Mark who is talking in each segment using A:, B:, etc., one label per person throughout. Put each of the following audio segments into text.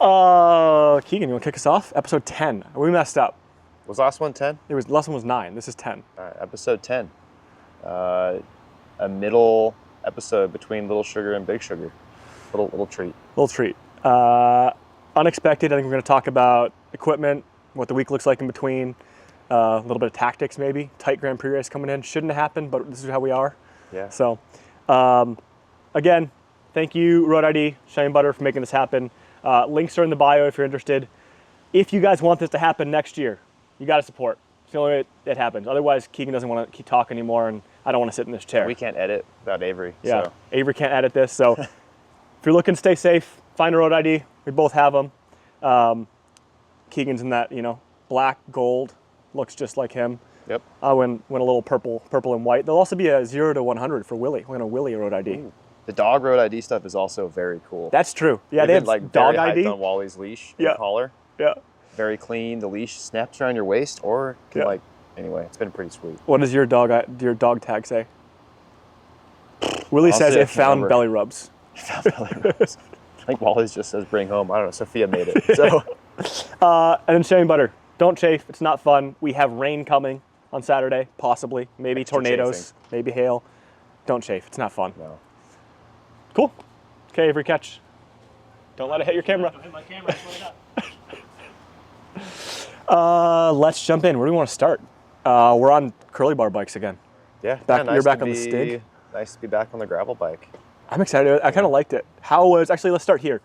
A: Keegan, you want to kick us off? Episode 10. We messed up.
B: Was last one 10?
A: Last one was 9. This is 10.
B: All right, episode 10. A middle episode between Little Sugar and Big Sugar. Little treat.
A: Little treat. Unexpected. I think we're going to talk about equipment, what the week looks like in between, a little bit of tactics maybe. Tight Grand Prix race coming in. Shouldn't have happened, but this is how we are.
B: Yeah.
A: So, again, thank you, Road ID, Shine Butter, for making this happen. Links are in the bio if you're interested. If you guys want this to happen next year, you got to support. It's the only way it happens. Otherwise, Keegan doesn't want to keep talking anymore, and I don't want to sit in this chair.
B: We can't edit without Avery.
A: Yeah,
B: so.
A: Avery can't edit this. So if you're looking to stay safe, find a Road ID. We both have them. Keegan's in that, black, gold. Looks just like him.
B: Yep.
A: I went a little purple and white. There'll also be a 0 to 100 for Willie. We're going to Willie Road ID.
B: Ooh. The dog Road ID stuff is also very cool.
A: That's true. Yeah, they have
B: like
A: dog
B: very
A: ID
B: hyped on Wally's leash and collar.
A: Yeah.
B: Very clean. The leash snaps around your waist, or can anyway, it's been pretty sweet.
A: What does your dog tag say? Willie says it found belly rubs.
B: It found belly rubs. I think Wally's just says bring home. I don't know. Sophia made it. So,
A: and then Shane Butter. Don't chafe. It's not fun. We have rain coming on Saturday, possibly. Maybe tornadoes.
B: Chafing.
A: Maybe hail. Don't chafe. It's not fun.
B: No.
A: Cool. Okay, Avery, catch. Don't let it hit your camera.
C: Don't hit my camera.
A: Let's jump in. Where do we want to start? We're on curly bar bikes again.
B: Yeah.
A: You're back on the Stig.
B: Nice to be back on the gravel bike.
A: I'm excited. I kind of liked it. Actually, let's start here.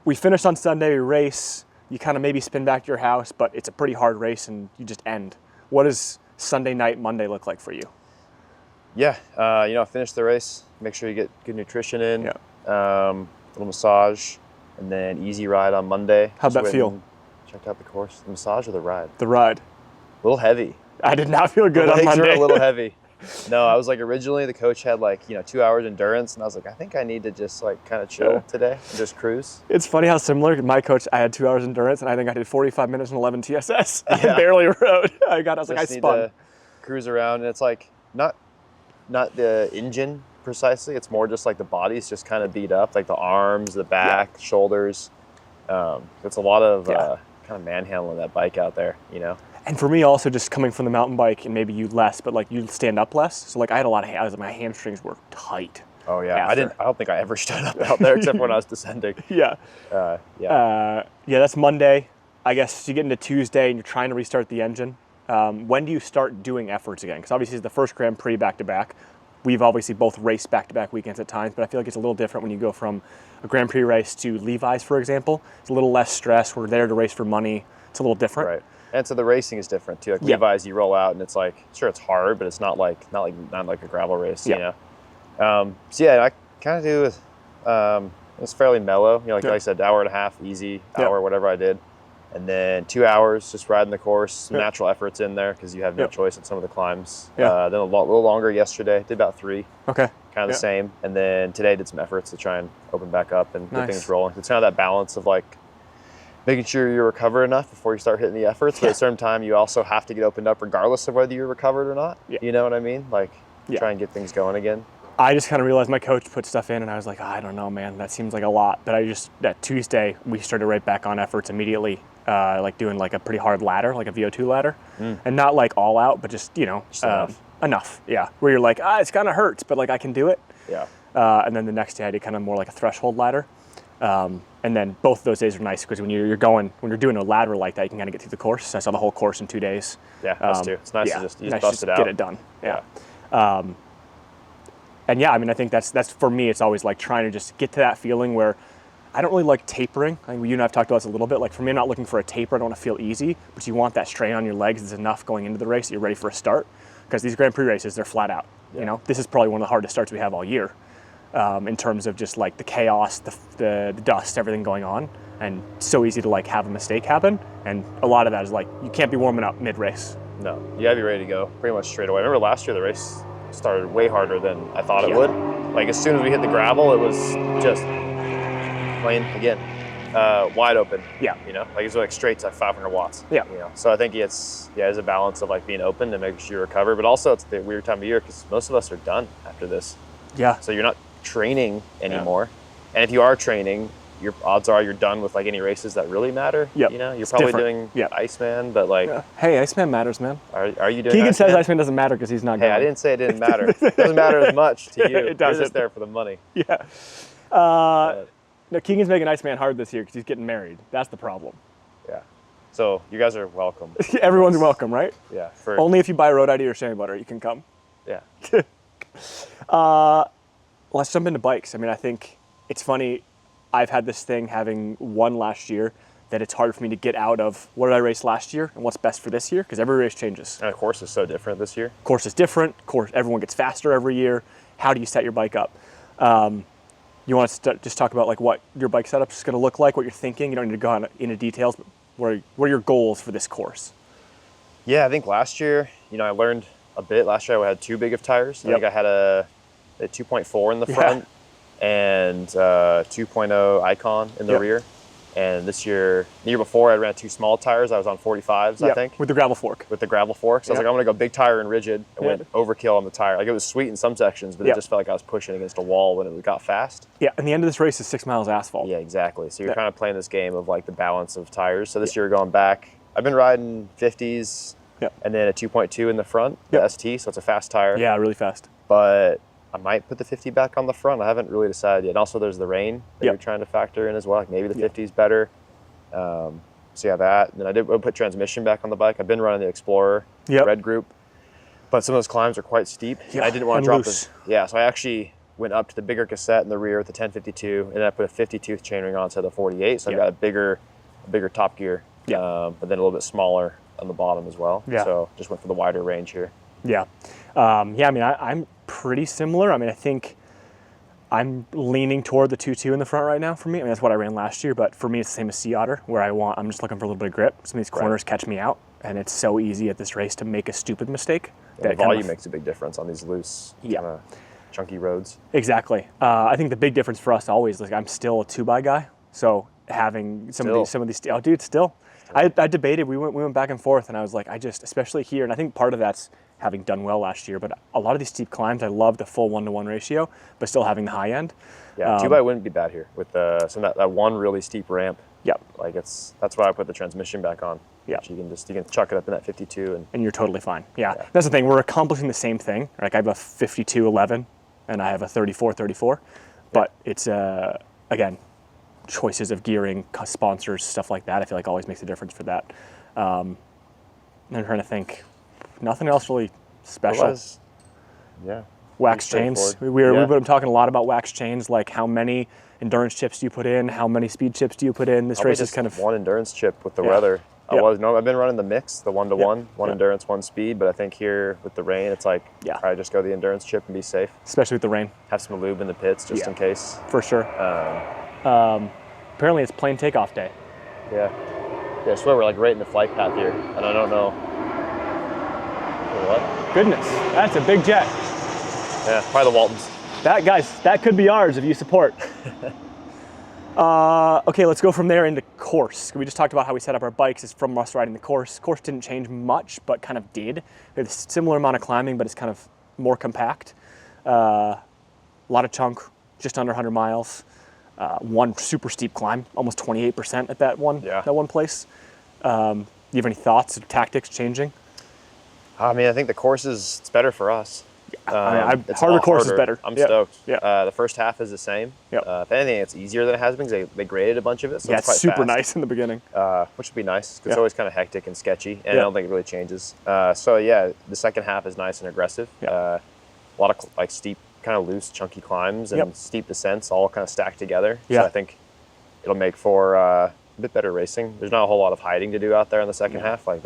A: We finished on Sunday, we race. You kind of maybe spin back to your house, but it's a pretty hard race and you just end. What does Sunday night, Monday look like for you?
B: Yeah. Finish the race. Make sure you get good nutrition in.
A: Yeah.
B: Little massage, and then easy ride on Monday.
A: How'd that feel?
B: Checked out the course. The massage or the ride?
A: The ride.
B: A little heavy.
A: I did not feel good
B: the
A: on
B: legs
A: Monday.
B: were a little heavy. No, I was originally the coach had 2 hours endurance, and I was like, I think I need to just kind of chill today and just cruise.
A: It's funny how similar to my coach, I had 2 hours endurance, and I think I did 45 minutes and 11 TSS. I barely rode. I spun.
B: To cruise around, and it's not the engine precisely. It's more just the body's just kind of beat up, the arms, the back, shoulders. It's a lot of kind of manhandling that bike out there,
A: And for me also just coming from the mountain bike, and maybe you less, but you stand up less. So I had a lot of my hamstrings were tight.
B: Oh yeah.
A: After.
B: I don't think I ever stood up out there except when I was descending.
A: Yeah. That's Monday. I guess you get into Tuesday and you're trying to restart the engine. When do you start doing efforts again? Because obviously it's the first Grand Prix back-to-back. We've obviously both raced back-to-back weekends at times, but I feel like it's a little different when you go from a Grand Prix race to Levi's, for example. It's a little less stress. We're there to race for money. It's a little different.
B: Right. And so the racing is different too. Levi's, you roll out and it's sure, it's hard, but it's not like a gravel race, I kind of do it's fairly mellow. Like I said, hour and a half, easy, hour, whatever I did. And then 2 hours just riding the course, some natural efforts in there because you have no choice in some of the climbs. Then a little longer yesterday, did about 3.
A: Okay.
B: Kind of the same. And then today did some efforts to try and open back up and get things rolling. It's kind of that balance of making sure you recover enough before you start hitting the efforts. But at a certain time, you also have to get opened up regardless of whether you're recovered or not. Yeah. You know what I mean? Try and get things going again.
A: I just kind of realized my coach put stuff in and I was like, I don't know, man, that seems like a lot. But that Tuesday, we started right back on efforts immediately, doing a pretty hard ladder, like a VO2 ladder. And not all out, but just enough. Yeah. Where you're it's kind of hurts, but I can do it.
B: Yeah.
A: And then the next day I did kind of more like a threshold ladder. And then both of those days are nice because when you're doing a ladder like that, you can kind of get through the course. I saw the whole course in 2 days.
B: Yeah, us too. It's nice to just bust it out.
A: Get it done. Yeah. I think that's for me, it's always trying to just get to that feeling where I don't really like tapering. I think you and I have talked about this a little bit. For me, I'm not looking for a taper. I don't want to feel easy, but you want that strain on your legs is enough going into the race that you're ready for a start. Because these Grand Prix races, they're flat out. Yeah. This is probably one of the hardest starts we have all year. In terms of just the chaos, the dust, everything going on, and so easy to have a mistake happen. And a lot of that is you can't be warming up mid-race.
B: No, you gotta be ready to go pretty much straight away. I remember last year the race started way harder than I thought it would. As soon as we hit the gravel, it was just plain again, wide open.
A: Yeah.
B: It's straights at 500 watts.
A: Yeah.
B: So I think it's a balance of being open and making sure you recover, but also it's the weird time of year because most of us are done after this.
A: Yeah.
B: So you're not training anymore. And if you are training, your odds are you're done with like any races that really matter.
A: Yep.
B: You know, you're
A: It's
B: probably
A: different.
B: doing Iceman, but like,
A: Hey, Iceman matters, man.
B: are you doing?
A: Keegan says
B: Iceman?
A: Iceman doesn't matter because he's not
B: Hey,
A: going.
B: I didn't say it didn't matter. It doesn't matter as much to you.
A: It doesn't.
B: You're just there for the money.
A: Yeah. No, Keegan's making Iceman hard this year because he's getting married. That's the problem.
B: Yeah. So you guys are welcome.
A: Everyone's welcome, right?
B: Yeah.
A: Only if you buy road ID or shea butter, you can come.
B: Yeah.
A: Let's jump into bikes. I mean, I think it's funny. I've had this thing having won last year that it's hard for me to get out of what did I race last year and what's best for this year because every race changes.
B: And of course, it's so different this year.
A: Course is different. Course, everyone gets faster every year. How do you set your bike up? You want to just talk about like what your bike setup is going to look like, what you're thinking. You don't need to go into details, but what are your goals for this course?
B: Yeah, I think last year, I learned a bit. Last year I had too big of tires. I think I had a 2.4 in the front and 2.0 Icon in the rear. And the year before I ran 2 small tires. I was on 45s, I think.
A: With the gravel fork.
B: With the gravel fork. So I was like, I'm going to go big tire and rigid. And went overkill on the tire. Like it was sweet in some sections, but it just felt like I was pushing against a wall when it got fast.
A: Yeah, and the end of this race is 6 miles asphalt.
B: Yeah, exactly. So you're kind of playing this game of like the balance of tires. So this year going back, I've been riding 50s and then a 2.2 in the front, the ST. So it's a fast tire.
A: Yeah, really fast.
B: But I might put the 50 back on the front. I haven't really decided yet. And also there's the rain that you're trying to factor in as well. Like maybe the 50 is better. So yeah, that. And then I put transmission back on the bike. I've been running the Explorer Red Group, but some of those climbs are quite steep. I didn't want to drop this. Yeah, so I actually went up to the bigger cassette in the rear with the 1052, and I put a 50-tooth chainring on instead of the 48. So I've got a bigger top gear, but then a little bit smaller on the bottom as well. So just went for the wider range here.
A: Yeah. I mean, I'm pretty similar. I mean, I think I'm leaning toward the 2.2 in the front right now for me. I mean, that's what I ran last year, but for me, it's the same as Sea Otter, where I'm just looking for a little bit of grip. Some of these corners catch me out, and it's so easy at this race to make a stupid mistake.
B: The volume makes a big difference on these loose, kind of chunky roads.
A: Exactly. I think the big difference for us always, like I'm still a 2x guy, so having some of these, oh dude, still. I debated, we went back and forth, and I was like, especially here, and I think part of that's having done well last year, but a lot of these steep climbs, I love the full 1-to-1 ratio, but still having the high end.
B: Yeah, 2x wouldn't be bad here with that one really steep ramp.
A: Yep.
B: Like that's why I put the transmission back on. Yeah. You can chuck it up in that 52
A: and you're totally fine. Yeah. That's the thing. We're accomplishing the same thing. Like I have a 52-11 and I have a 34-34, but it's again, choices of gearing, sponsors, stuff like that. I feel like always makes a difference for that. I'm trying to think. Nothing else really special. Wax chains. We've been talking a lot about wax chains, like how many endurance chips do you put in, how many speed chips do you put in. This race is kind of
B: one endurance chip with the weather. I've been running the mix, the 1-to-1, one endurance, one speed, but I think here with the rain, it's like I just go the endurance chip and be safe.
A: Especially with the rain.
B: Have some lube in the pits just in case.
A: For sure. Apparently it's plane takeoff day.
B: Yeah, I swear we're like right in the flight path here, and I don't know. What?
A: Goodness, that's a big jet.
B: Yeah, probably the Waltons.
A: That could be ours if you support. Okay, let's go from there into course. We just talked about how we set up our bikes is from us riding the course. Course didn't change much, but kind of did. We have a similar amount of climbing, but it's kind of more compact. A lot of chunk, just under 100 miles. One super steep climb, almost 28% at that one place. You have any thoughts of tactics changing?
B: I mean, I think the course it's better for us.
A: Harder course is better.
B: I'm stoked. Yeah. The first half is the same. If anything, it's easier than it has been because they graded a bunch of it. So it's quite
A: super nice in the beginning.
B: Which would be nice because it's always kind of hectic and sketchy, and I don't think it really changes. The second half is nice and aggressive. A lot of like steep, kind of loose, chunky climbs and steep descents all kind of stacked together. So I think it'll make for a bit better racing. There's not a whole lot of hiding to do out there in the second half. Like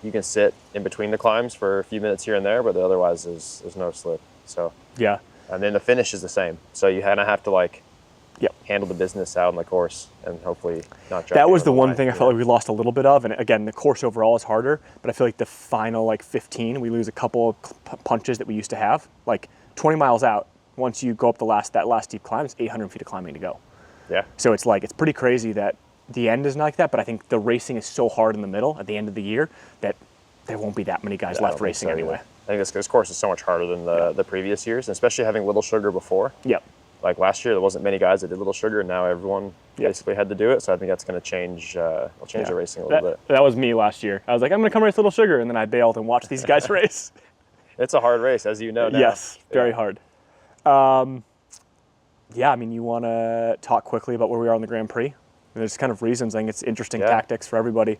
B: you can sit in between the climbs for a few minutes here and there, but otherwise there's no slip. So and then the finish is the same. So you kind of have to handle the business out on the course and hopefully not.
A: That was the one thing I felt like we lost a little bit of, and again, the course overall is harder. But I feel like the final 15, we lose a couple of punches that we used to have. Like 20 miles out, once you go up that last steep climb, it's 800 feet of climbing to go. Yeah. So it's pretty crazy that the end is not like that, but I think the racing is so hard in the middle at the end of the year that there won't be that many guys left racing anyway.
B: I think this course is so much harder than the previous years, and especially having Little Sugar before.
A: Yep.
B: like last year, there wasn't many guys that did Little Sugar, and now everyone basically had to do it. So I think that's going to change. It'll change the racing a little bit.
A: That was me last year. I was like, I'm going to come race Little Sugar, and then I bailed and watched these guys race.
B: It's a hard race, as you know now.
A: Yes, very hard. Yeah, I mean, you want to talk quickly about where we are on the Grand Prix? There's kind of reasons. I think it's interesting tactics for everybody.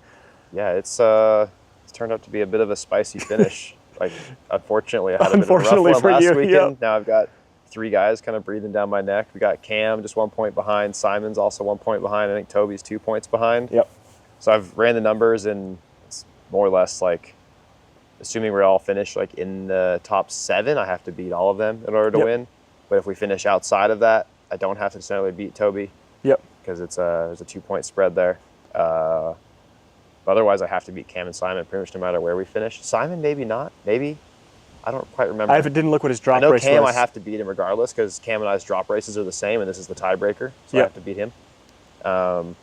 B: Yeah, it's turned out to be a bit of a spicy finish. Like, unfortunately, I had a bit of a rough one last weekend. Yep. Now I've got 3 guys kind of breathing down my neck. We got Cam just 1 point behind. Simon's also 1 point behind. I think Toby's 2 points behind.
A: Yep.
B: So I've ran the numbers, and it's more or less like, assuming we're all finished like in the top 7, I have to beat all of them in order to win. But if we finish outside of that, I don't have to necessarily beat Toby.
A: Yep.
B: Because there's a 2 point spread there. Otherwise, I have to beat Cam and Simon pretty much no matter where we finish. Simon, maybe not. Maybe. I don't quite remember.
A: I didn't look what his drop race was.
B: I know Cam, I have to beat him regardless because Cam and I's drop races are the same, and this is the tiebreaker, so I have to beat him. Then,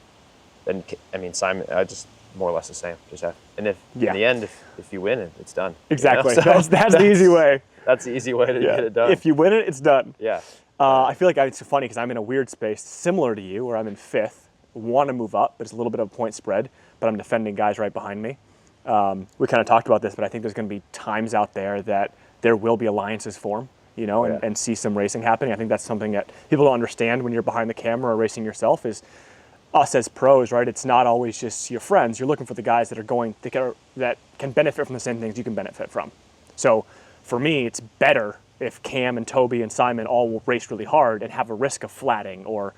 B: I mean, Simon, just more or less the same. Just have, and if in the end, if you win it, it's done.
A: Exactly.
B: You know? So
A: that's the easy way.
B: That's the easy way to get it done.
A: If you win it, it's done.
B: Yeah.
A: I feel like it's funny because I'm in a weird space similar to you where I'm in 5th, want to move up, but it's a little bit of a point spread, but I'm defending guys right behind me. We kind of talked about this, but I think there's going to be times out there that there will be alliances form, you know, and see some racing happening. I think that's something that people don't understand when you're behind the camera or racing yourself is us as pros, right? It's not always just your friends. You're looking for the guys that are going to that can benefit from the same things you can benefit from. So for me, it's better if Cam and Toby and Simon all will race really hard and have a risk of flatting or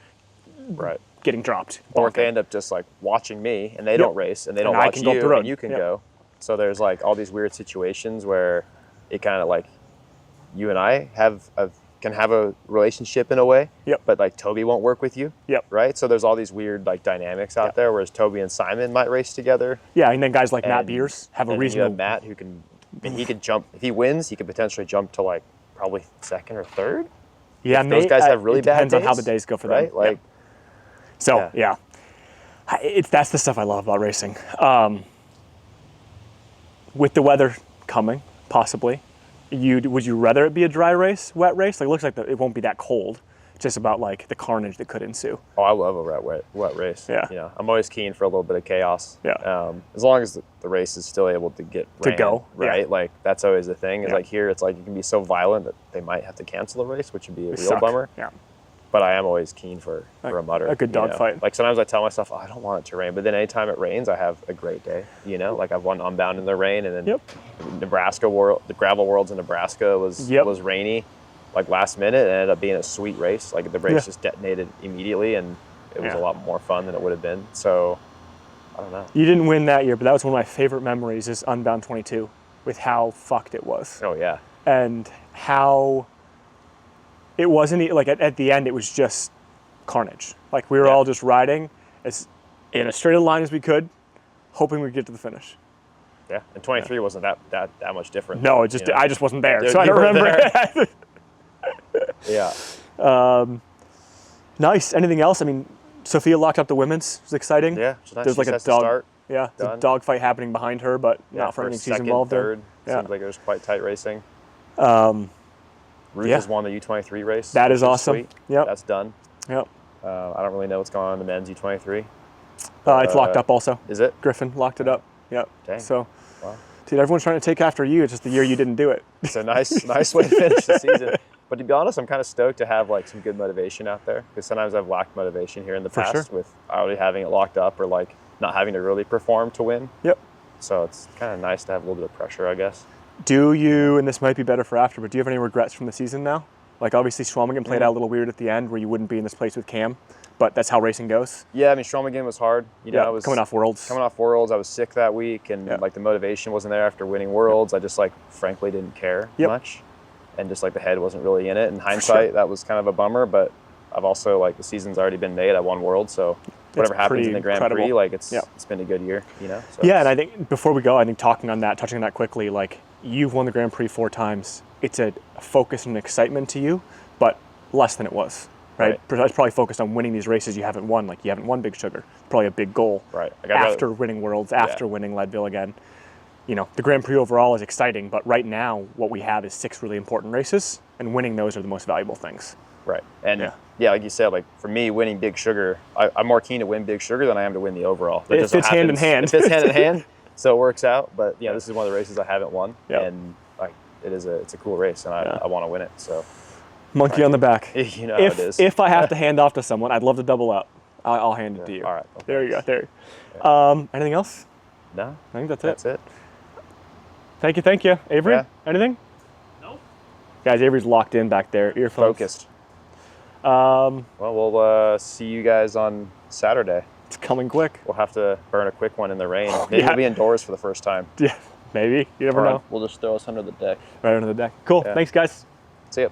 A: getting dropped.
B: Or if they end up just like watching me and they don't race and they don't watch you and you can go. So there's like all these weird situations where it kind of like you and I can have a relationship in a way, but like Toby won't work with you, right? So there's all these weird like dynamics out there, whereas Toby and Simon might race together.
A: Yeah, and then guys like Matt Beers have a reasonable.
B: You have Matt who can, and he could jump. If he wins, he could potentially jump to like probably 2nd or 3rd.
A: Yeah,
B: if those guys have really bad days.
A: Depends on how the days go for them,
B: right? Like,
A: so that's the stuff I love about racing. With the weather coming, possibly. Would you rather it be a dry race, wet race? Like, it looks like it won't be that cold. It's just about like the carnage that could ensue.
B: Oh, I love a wet race.
A: Yeah.
B: You know, I'm always keen for a little bit of chaos.
A: Yeah.
B: As long as the race is still able to get ran, right?
A: Yeah.
B: Like that's always the thing. Is like here, it's like you can be so violent that they might have to cancel the race, which would be a real bummer.
A: Yeah.
B: But I am always keen for a mutter.
A: A good dogfight.
B: Like sometimes I tell myself, I don't want it to rain, but then anytime it rains, I have a great day. You know, like I've won Unbound in the rain, and then the gravel worlds in Nebraska was rainy, like last minute, and it ended up being a sweet race. Like the race just detonated immediately, and it was a lot more fun than it would have been. So I don't know.
A: You didn't win that year, but that was one of my favorite memories is Unbound 22 with how fucked it was.
B: Oh yeah.
A: And how it wasn't like at the end, it was just carnage. Like we were all just riding as in as straight a line as we could, hoping we'd get to the finish.
B: Yeah, and 23 wasn't that much different.
A: No, it just I just wasn't there, so I don't remember. Nice. Anything else? I mean, Sophia locked up the women's. It was exciting.
B: Yeah, nice.
A: There's like a dog.
B: Start.
A: Yeah, there's a dog fight happening behind her, but not for anything she's involved
B: third.
A: in.
B: Seems like it was quite tight racing. Ruth has won the U23 race.
A: That is awesome.
B: Sweet.
A: Yep.
B: That's done.
A: Yep.
B: I don't really know what's going on in the men's U23.
A: It's locked up also.
B: Is it?
A: Griffin locked it up. Yep.
B: Dang.
A: So, dude, everyone's trying to take after you. It's just the year you didn't do it.
B: It's a nice way to finish the season. But to be honest, I'm kind of stoked to have like some good motivation out there because sometimes I've lacked motivation here in the past with already having it locked up or like not having to really perform to win.
A: Yep.
B: So it's kind of nice to have a little bit of pressure, I guess.
A: Do you, and this might be better for after, but do you have any regrets from the season now? Like obviously Schwalmingen played out a little weird at the end where you wouldn't be in this place with Cam, but that's how racing goes.
B: Yeah, I mean Schwalmingen was hard. You know, I was
A: coming off Worlds.
B: I was sick that week, and like the motivation wasn't there after winning Worlds. I just like frankly didn't care much, and just like the head wasn't really in it. In hindsight, that was kind of a bummer. But I've also like the season's already been made. I won Worlds, so whatever happens in the Grand Prix, like it's been a good year. You know. So
A: and I think before we go, I think touching on that quickly, like you've won the Grand Prix 4 times. It's a focus and excitement to you, but less than it was. Right? I was probably focused on winning these races you haven't won. Like you haven't won Big Sugar. Probably a big goal.
B: Right.
A: After winning Worlds, after winning Leadville again. You know, the Grand Prix overall is exciting, but right now what we have is 6 really important races, and winning those are the most valuable things.
B: Right. And yeah, like you said, like for me, winning Big Sugar, I'm more keen to win Big Sugar than I am to win the overall.
A: It fits hand in hand.
B: It fits hand in hand, so it works out. But yeah, this is one of the races I haven't won, and like it's a cool race, and I want to win it. So
A: monkey on the back.
B: You know how it is.
A: If I have to hand off to someone, I'd love to double up. I'll hand it to you.
B: All right.
A: Okay. There you go. There. Anything else?
B: No.
A: I think that's
B: it.
A: Thank you. Avery, anything?
C: Nope.
A: Guys, Avery's locked in back there. Earphones.
B: Focused. Well, we'll see you guys on Saturday.
A: It's coming quick.
B: We'll have to burn a quick one in the rain. Maybe we'll be indoors for the first time.
A: Yeah, maybe. You never know.
C: We'll just throw us under the deck.
A: Right under the deck. Cool. Thanks, guys.
B: See ya.